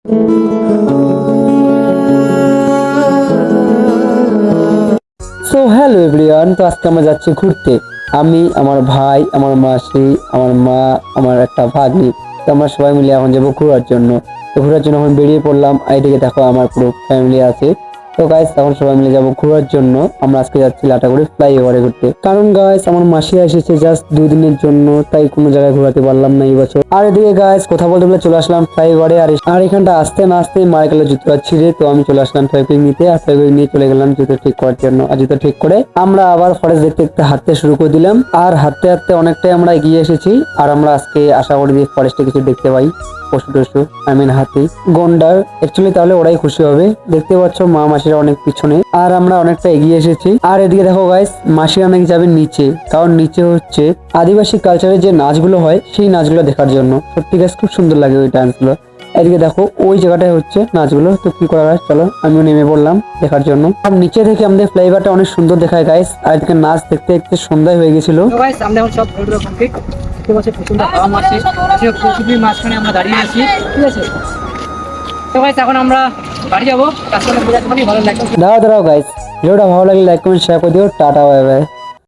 So hello everyone, তো আজকে আমরা যাচ্ছি ঘুরতে। আমি, আমার ভাই, আমার মাসি, আমার মা, আমার একটা ভাগ্নি, তো আমরা সবাই মিলে এখন যাবো ঘোরার জন্য। তো ঘোরার জন্য এখন বেরিয়ে পড়লাম। এইদিকে দেখো আমার পুরো ফ্যামিলি আছে। তো গাইস এখন সবাই মিলে যাবো ঘোরার জন্য। আমরা আজকে যাচ্ছি লাটাগুড়ি ফ্লাইওভারে ঘুরতে, কারণ গাইস আমার মাসি এসেছে জাস্ট 2 দিনের জন্য, তাই কোনো জায়গায় ঘোরাতে পারলাম না এই বছর। আর এদিকে গাইস কথা বলতে বলে চলে আসলাম ফ্লাইওভারে। আর এখানটা আসতে না আসতে মারা গেল জুতো ছিঁড়ে, তো আমি চলে আসলাম ফেভিকুইক নিতে। আর ফেভিকুইক নিয়ে চলে গেলাম জুতো ঠিক করার জন্য। আর জুতো ঠিক করে আমরা আবার ফরেস্ট দেখতে দেখতে হাঁটতে শুরু করে দিলাম। আর হাঁটতে হাঁটতে অনেকটাই আমরা এগিয়ে এসেছি। আর আমরা আজকে আশা করি যে ফরেস্টে কিছু দেখতে পাই, পশু টশু, হাতি, গন্ডার। অ্যাকচুয়ালি তাহলে ওরাই খুশি হবে। দেখতে পাচ্ছ মা মাসিরা অনেক পিছনে, আর আমরা অনেকটা এগিয়ে এসেছি। আর এদিকে দেখো গাইস, মাসিরা নাকি যাবে নিচে, কারণ নিচে হচ্ছে আদিবাসী কালচারের যে নাচগুলো হয় সেই নাচগুলো দেখার জন্য। সত্যি গাইস খুব সুন্দর লাগে ওই ডান্সগুলো। এদিকে দেখো ওই জায়গাটায় হচ্ছে নাচগুলো। তো কি করা যায়, চলো আমিও নেমে পড়লাম দেখার জন্য। আর নিচে থেকে আমাদের ফ্লাইওভারটা অনেক সুন্দর দেখায় গাইস। আর এদিকে নাচ দেখতে দেখতে সন্ধ্যায় হয়ে গেছিল। গাইস আমরা এখন সব ঘোরা কমপ্লিট। ঠিক আছে, প্রচন্ড হাওয়া মারছে, প্রচুর মাঝখানে আমরা দাঁড়িয়ে আছি। ঠিক আছে, তো গাইস এখন আমরা বাড়ি যাবো। কাজটা ভালো লাগবে। দাঁড়াও গাইস, ভিডিওটা ভালো লাগলে লাইক কমেন্ট শেয়ার করে দিও। Tata, bye bye.